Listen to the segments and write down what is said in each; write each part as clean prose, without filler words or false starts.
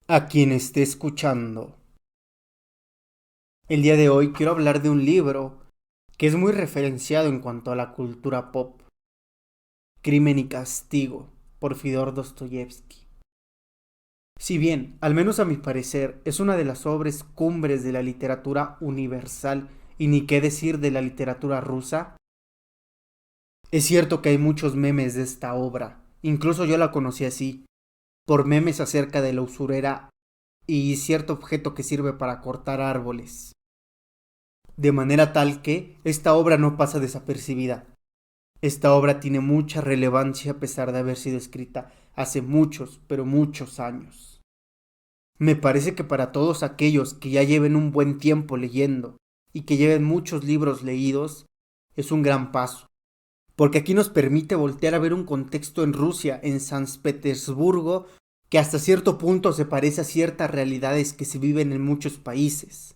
A quien esté escuchando. El día de hoy quiero hablar de un libro que es muy referenciado en cuanto a la cultura pop, Crimen y Castigo, por Fyodor Dostoyevsky. Si bien, al menos a mi parecer, es una de las obras cumbres de la literatura universal y ni qué decir de la literatura rusa, es cierto que hay muchos memes de esta obra, incluso yo la conocí así, por memes acerca de la usurera y cierto objeto que sirve para cortar árboles. De manera tal que esta obra no pasa desapercibida. Esta obra tiene mucha relevancia a pesar de haber sido escrita hace muchos, pero muchos años. Me parece que para todos aquellos que ya lleven un buen tiempo leyendo y que lleven muchos libros leídos, es un gran paso, porque aquí nos permite voltear a ver un contexto en Rusia, en San Petersburgo, que hasta cierto punto se parece a ciertas realidades que se viven en muchos países.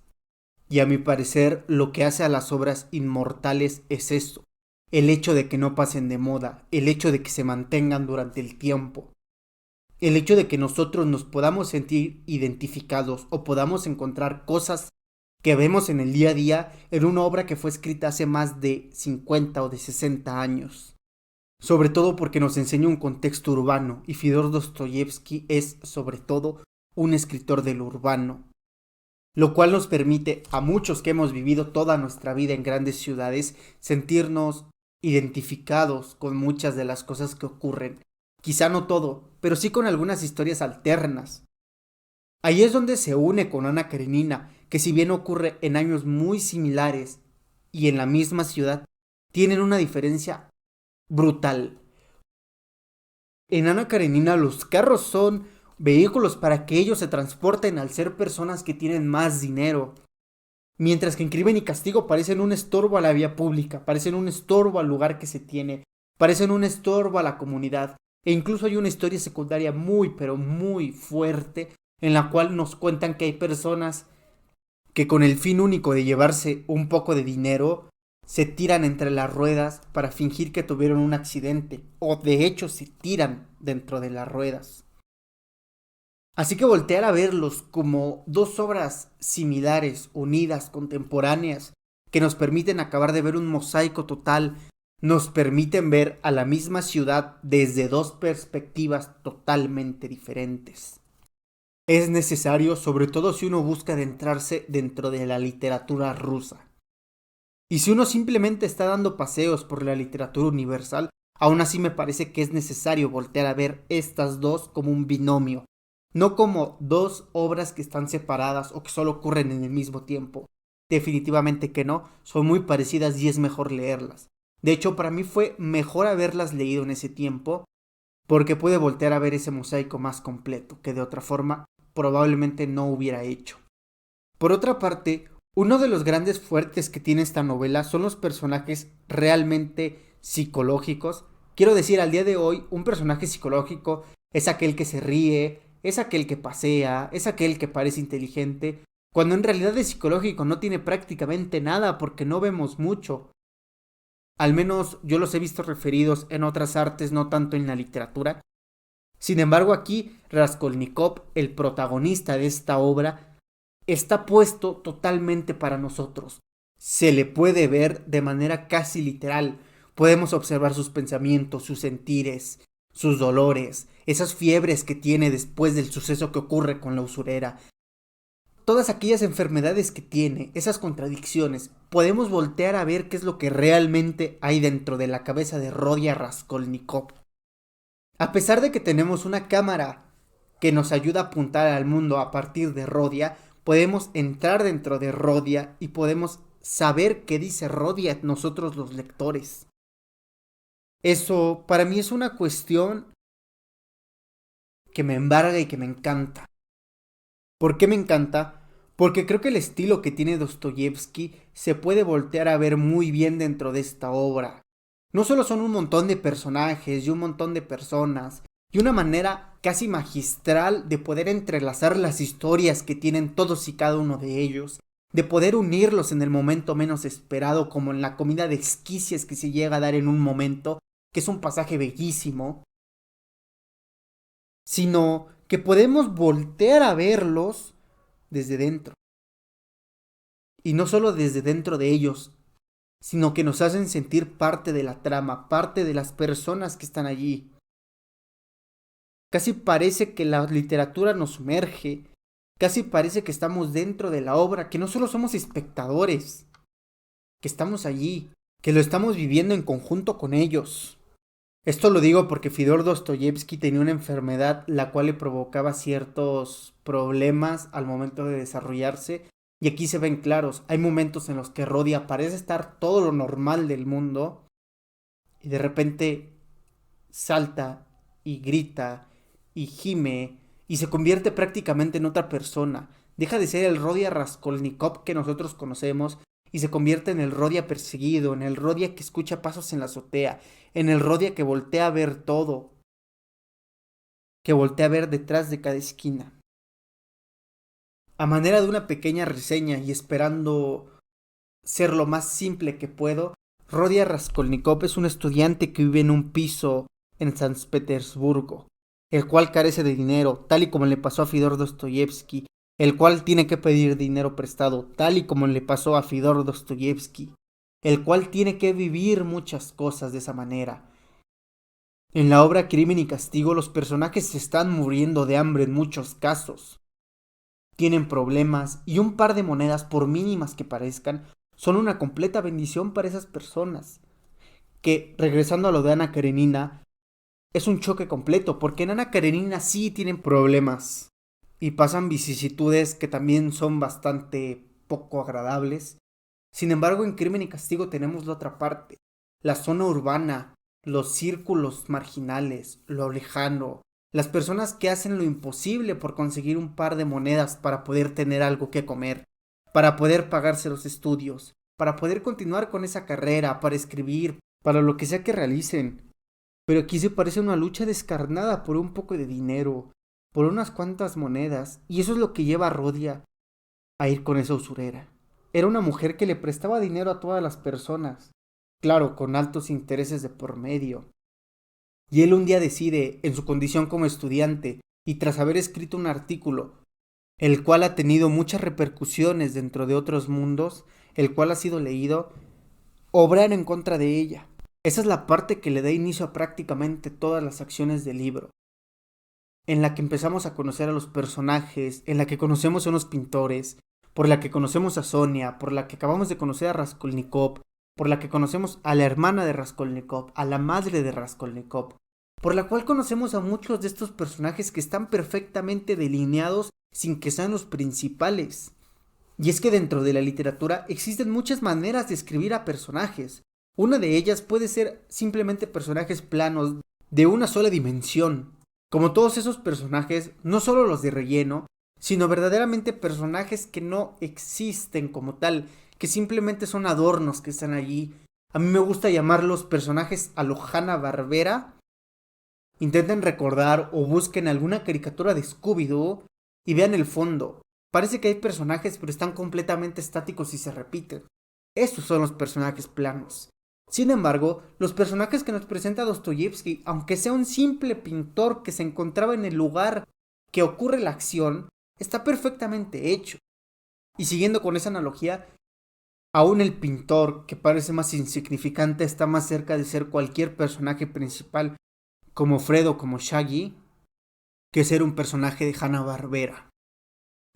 Y a mi parecer lo que hace a las obras inmortales es eso, el hecho de que no pasen de moda, el hecho de que se mantengan durante el tiempo, el hecho de que nosotros nos podamos sentir identificados o podamos encontrar cosas que vemos en el día a día en una obra que fue escrita hace más de 50 o de 60 años. Sobre todo porque nos enseña un contexto urbano y Fyodor Dostoyevsky es sobre todo un escritor del urbano, lo cual nos permite a muchos que hemos vivido toda nuestra vida en grandes ciudades sentirnos identificados con muchas de las cosas que ocurren. Quizá no todo, pero sí con algunas historias alternas. Ahí es donde se une con Ana Karenina, que si bien ocurre en años muy similares y en la misma ciudad, tienen una diferencia brutal. En Ana Karenina los carros son vehículos para que ellos se transporten al ser personas que tienen más dinero. Mientras que en Crimen y Castigo parecen un estorbo a la vía pública, parecen un estorbo al lugar que se tiene, parecen un estorbo a la comunidad. E incluso hay una historia secundaria muy, pero muy fuerte en la cual nos cuentan que hay personas que con el fin único de llevarse un poco de dinero se tiran entre las ruedas para fingir que tuvieron un accidente o de hecho se tiran dentro de las ruedas. Así que voltear a verlos como dos obras similares, unidas, contemporáneas, que nos permiten acabar de ver un mosaico total, nos permiten ver a la misma ciudad desde dos perspectivas totalmente diferentes. Es necesario, sobre todo si uno busca adentrarse dentro de la literatura rusa. Y si uno simplemente está dando paseos por la literatura universal, aún así me parece que es necesario voltear a ver estas dos como un binomio, no como dos obras que están separadas o que solo ocurren en el mismo tiempo. Definitivamente que no, son muy parecidas y es mejor leerlas. De hecho, para mí fue mejor haberlas leído en ese tiempo porque pude voltear a ver ese mosaico más completo que de otra forma probablemente no hubiera hecho. Por otra parte, uno de los grandes fuertes que tiene esta novela son los personajes realmente psicológicos. Quiero decir, al día de hoy, un personaje psicológico es aquel que se ríe, es aquel que pasea, es aquel que parece inteligente, cuando en realidad de psicológico no tiene prácticamente nada porque no vemos mucho. Al menos yo los he visto referidos en otras artes, no tanto en la literatura. Sin embargo, aquí Raskolnikov, el protagonista de esta obra, está puesto totalmente para nosotros. Se le puede ver de manera casi literal. Podemos observar sus pensamientos, sus sentires, sus dolores, esas fiebres que tiene después del suceso que ocurre con la usurera. Todas aquellas enfermedades que tiene, esas contradicciones, podemos voltear a ver qué es lo que realmente hay dentro de la cabeza de Rodia Raskolnikov. A pesar de que tenemos una cámara que nos ayuda a apuntar al mundo a partir de Rodia, podemos entrar dentro de Rodia y podemos saber qué dice Rodia nosotros los lectores. Eso para mí es una cuestión que me embarga y que me encanta. ¿Por qué me encanta? Porque creo que el estilo que tiene Dostoyevsky se puede voltear a ver muy bien dentro de esta obra. No solo son un montón de personajes y un montón de personas, y una manera casi magistral de poder entrelazar las historias que tienen todos y cada uno de ellos, de poder unirlos en el momento menos esperado, como en la comida de esquicias que se llega a dar en un momento, que es un pasaje bellísimo, sino que podemos voltear a verlos desde dentro. Y no solo desde dentro de ellos, sino que nos hacen sentir parte de la trama, parte de las personas que están allí. Casi parece que la literatura nos sumerge, casi parece que estamos dentro de la obra, que no solo somos espectadores, que estamos allí, que lo estamos viviendo en conjunto con ellos. Esto lo digo porque Fyodor Dostoyevsky tenía una enfermedad la cual le provocaba ciertos problemas al momento de desarrollarse, y aquí se ven claros. Hay momentos en los que Rodia parece estar todo lo normal del mundo y de repente salta y grita y gime y se convierte prácticamente en otra persona. Deja de ser el Rodia Raskolnikov que nosotros conocemos y se convierte en el Rodia perseguido, en el Rodia que escucha pasos en la azotea, en el Rodia que voltea a ver todo, que voltea a ver detrás de cada esquina. A manera de una pequeña reseña y esperando ser lo más simple que puedo, Rodia Raskolnikov es un estudiante que vive en un piso en San Petersburgo, el cual carece de dinero, tal y como le pasó a Fyodor Dostoyevsky, el cual tiene que pedir dinero prestado, tal y como le pasó a Fyodor Dostoyevsky, el cual tiene que vivir muchas cosas de esa manera. En la obra Crimen y Castigo los personajes se están muriendo de hambre en muchos casos. Tienen problemas y un par de monedas, por mínimas que parezcan, son una completa bendición para esas personas. Que, regresando a lo de Ana Karenina, es un choque completo, porque en Ana Karenina sí tienen problemas y pasan vicisitudes que también son bastante poco agradables. Sin embargo, en Crimen y Castigo tenemos la otra parte, la zona urbana, los círculos marginales, lo lejano, las personas que hacen lo imposible por conseguir un par de monedas para poder tener algo que comer, para poder pagarse los estudios, para poder continuar con esa carrera, para escribir, para lo que sea que realicen. Pero aquí se parece una lucha descarnada por un poco de dinero, por unas cuantas monedas, y eso es lo que lleva a Rodia a ir con esa usurera. Era una mujer que le prestaba dinero a todas las personas, claro, con altos intereses de por medio. Y él un día decide, en su condición como estudiante, y tras haber escrito un artículo, el cual ha tenido muchas repercusiones dentro de otros mundos, el cual ha sido leído, obrar en contra de ella. Esa es la parte que le da inicio a prácticamente todas las acciones del libro, en la que empezamos a conocer a los personajes, en la que conocemos a unos pintores, por la que conocemos a Sonia, por la que acabamos de conocer a Raskolnikov, por la que conocemos a la hermana de Raskolnikov, a la madre de Raskolnikov, por la cual conocemos a muchos de estos personajes que están perfectamente delineados sin que sean los principales. Y es que dentro de la literatura existen muchas maneras de escribir a personajes. Una de ellas puede ser simplemente personajes planos de una sola dimensión, como todos esos personajes, no solo los de relleno, sino verdaderamente personajes que no existen como tal, que simplemente son adornos que están allí. A mí me gusta llamarlos personajes a lo Hanna-Barbera. Intenten recordar o busquen alguna caricatura de Scooby-Doo y vean el fondo. Parece que hay personajes pero están completamente estáticos y se repiten. Estos son los personajes planos. Sin embargo, los personajes que nos presenta Dostoyevsky, aunque sea un simple pintor que se encontraba en el lugar que ocurre la acción, está perfectamente hecho. Y siguiendo con esa analogía, aún el pintor, que parece más insignificante, está más cerca de ser cualquier personaje principal, como Fred o como Shaggy, que ser un personaje de Hanna-Barbera.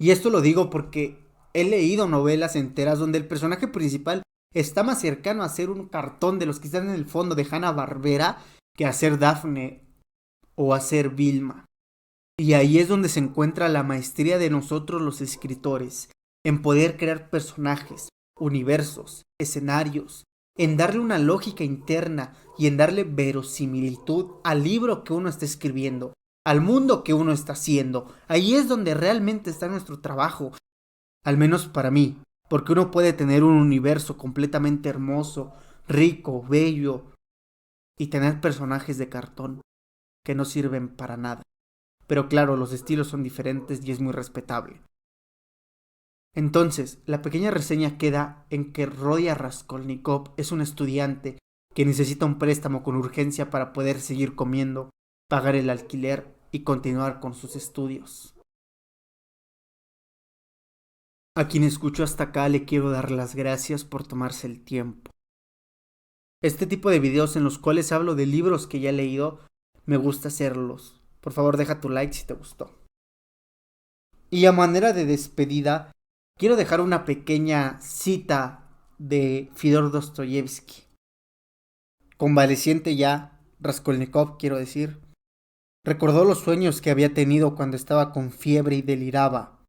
Y esto lo digo porque he leído novelas enteras donde el personaje principal está más cercano a ser un cartón de los que están en el fondo de Hanna-Barbera que a ser Daphne o a ser Vilma. Y ahí es donde se encuentra la maestría de nosotros los escritores, en poder crear personajes, universos, escenarios, en darle una lógica interna y en darle verosimilitud al libro que uno está escribiendo, al mundo que uno está haciendo. Ahí es donde realmente está nuestro trabajo, al menos para mí, porque uno puede tener un universo completamente hermoso, rico, bello, y tener personajes de cartón que no sirven para nada. Pero claro, los estilos son diferentes y es muy respetable. Entonces, la pequeña reseña queda en que Rodia Raskolnikov es un estudiante que necesita un préstamo con urgencia para poder seguir comiendo, pagar el alquiler y continuar con sus estudios. A quien escuchó hasta acá le quiero dar las gracias por tomarse el tiempo. Este tipo de videos en los cuales hablo de libros que ya he leído, me gusta hacerlos. Por favor, deja tu like si te gustó. Y a manera de despedida, quiero dejar una pequeña cita de Fyodor Dostoyevsky. Convaleciente ya, Raskolnikov, quiero decir, recordó los sueños que había tenido cuando estaba con fiebre y deliraba.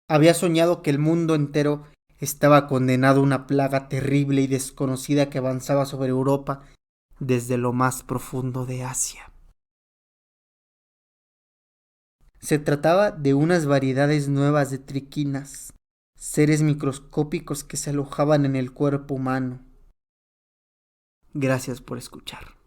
Había soñado que el mundo entero estaba condenado a una plaga terrible y desconocida que avanzaba sobre Europa desde lo más profundo de Asia. Se trataba de unas variedades nuevas de triquinas, seres microscópicos que se alojaban en el cuerpo humano. Gracias por escuchar.